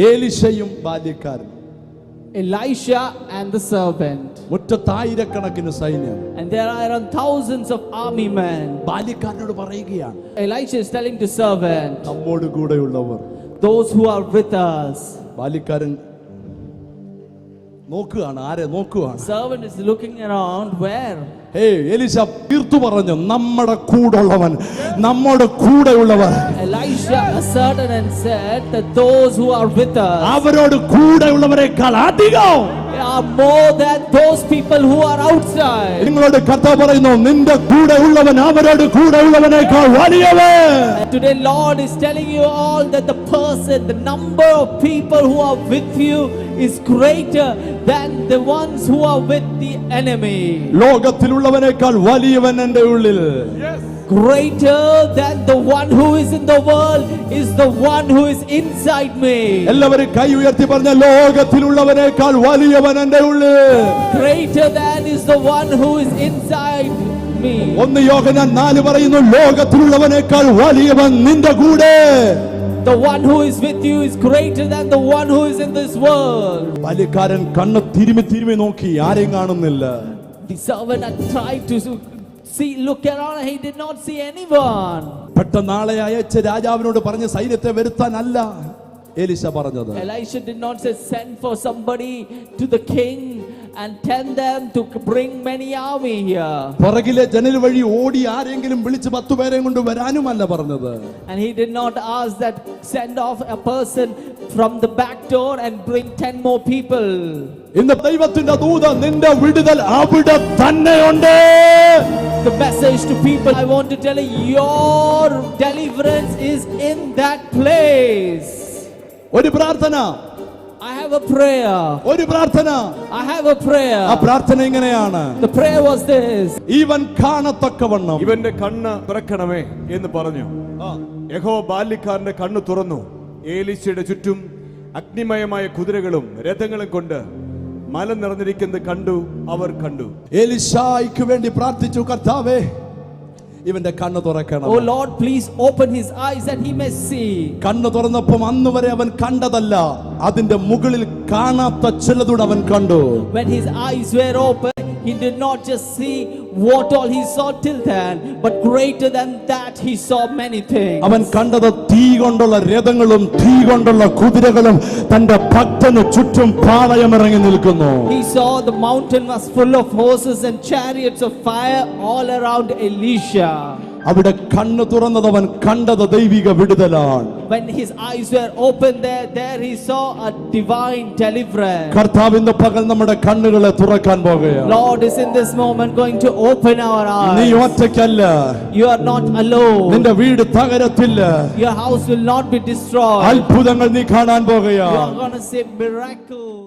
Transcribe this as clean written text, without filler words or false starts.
ഏലിശയും ബാല്യക്കാരനും. Elisha and the servant. മുറ്റത്തായിരക്കണക്കിന് സൈന്യം. And there are around thousands of army men. ബാല്യക്കാരനോട് പറയുകയാണ്, Elisha is telling the servant, നമ്മോട് കൂടെയുള്ളവർ, those who are with us. ബാല്യക്കാരൻ നോക്കുകയാണ്, ആരെ നോക്കുകയാണ്? Servant is looking around. Where? എലീശ തീർത്തു പറഞ്ഞു, നമ്മുടെ കൂടെയുള്ളവൻ, നമ്മുടെ കൂടെയുള്ളവർ. Elisha asserted and said that those who are with us, അവരോട് കൂടെയുള്ളവരെക്കാൾ അധികം, are more than those people who are outside. നിങ്ങളോട് കർത്താവ് പറയുന്നു, നിന്റെ കൂടെയുള്ളവൻ അവരോട് കൂടെയുള്ളവനേക്കാൾ വലിയവൻ. Today Lord is telling you all that the person, the number of people who are with you is greater than the ones who are with the enemy. ലോകത്തിലുള്ളവനേക്കാൾ വലിയവൻ എൻ്റെ ഉള്ളിൽ. Greater than the one who is in the world is the one who is inside me. എല്ലാവരും കൈ ഉയർത്തി പറഞ്ഞ, ലോകത്തിലുള്ളവനേക്കാൾ വലിയവൻ എൻ്റെ ഉള്ളിൽ. Greater than is the one who is inside me. 1 യോഹന്നാൻ 4 പറയുന്നു, ലോകത്തിലുള്ളവനേക്കാൾ വലിയവൻ നിന്റെ കൂടെ. The one who is with you is greater than the one who is in this world. ബാല്യക്കാരൻ കണ്ണ് തിരുമ്മി നോക്കി, ആരെയും കാണുന്നില്ല. The servant had tried to look around, he did not see anyone. പെട്ടെന്ന് ആളെ അയച്ച രാജാവിനോട് പറഞ്ഞ സൈന്യത്തെ വരുത്താനല്ല എലീശ പറഞ്ഞത്. Elisha did not say send for somebody to the king and tell them to bring many army here. പുറകിലെ ജനൽ വഴി ഓടി ആരെങ്കിലും വിളിച്ച് 10 പേരെ കൊണ്ട് വരാനുമല്ല പറഞ്ഞത്. And he did not ask that send off a person from the back door and bring 10 more people. ഇന്ന് ദൈവത്തിന്റെ ദൂത നിന്റെ വിടുതൽ അവിടെ തന്നെയുണ്ട്. The message to people, I want to tell you, your deliverance is in that place. ഒരു പ്രാർത്ഥന, I have a prayer. ഒരു പ്രാർത്ഥന, I have a prayer. ആ പ്രാർത്ഥന ഇങ്ങനെയാണ്. The prayer was this. ഇവൻ കാണത്തക്കവണ്ണം ഇവന്റെ കണ്ണ് തുറക്കണമേ എന്ന് പറഞ്ഞു. യഹോവ ബാല്യക്കാരന്റെ കണ്ണ് തുറന്നു. ഏലീശയുടെ ചുറ്റും അഗ്നിമയമായ കുതിരകളും രഥങ്ങളും കൊണ്ട് മല നിറഞ്ഞിരിക്കുന്നത് കണ്ടു. അവർ കണ്ടു. എലീശായ്ക്ക് വേണ്ടി പ്രാർത്ഥിച്ചു, കർത്താവേ ഇവന്റെ കണ്ണ് തുറക്കണം. Oh Lord, please open his eyes that he may see. കണ്ണ് തുറന്നപ്പോൾ അന്ന് വരെ അവൻ കണ്ടതല്ല, അതിന്റെ മുകളിൽ കാണാത്ത ചിലതും അവൻ കണ്ടു. When his eyes were open, he did not just see what all he saw till then, but greater than that he saw many things. അവൻ കണ്ടത് തീ കൊണ്ടുള്ള രഥങ്ങളും തീ കൊണ്ടുള്ള കുതിരകളും തന്റെ ഭക്തന് ചുറ്റും പാളയമിറങ്ങി നിൽക്കുന്നു. He saw the mountain was full of horses and chariots of fire all around Elisha. അവിടെ കണ്ണ് തുറന്നത് അവൻ കണ്ടത് ദൈവിക വിടുതലാണ്. When his eyes were open, there he saw a divine deliverance. കർത്താവ് ഇന്ന് പകൽ നമ്മുടെ കണ്ണുകളെ തുറക്കാൻ പോകുകയാണ്. Lord is in this moment going to open our eyes. നീ ഒറ്റയ്ക്കല്ല. You are not alone. നിന്റെ വീട് തകരത്തില്ല. Your house will not be destroyed. അത്ഭുതങ്ങൾ നീ കാണാൻ പോകുകയാണ്. You are going to see miracles.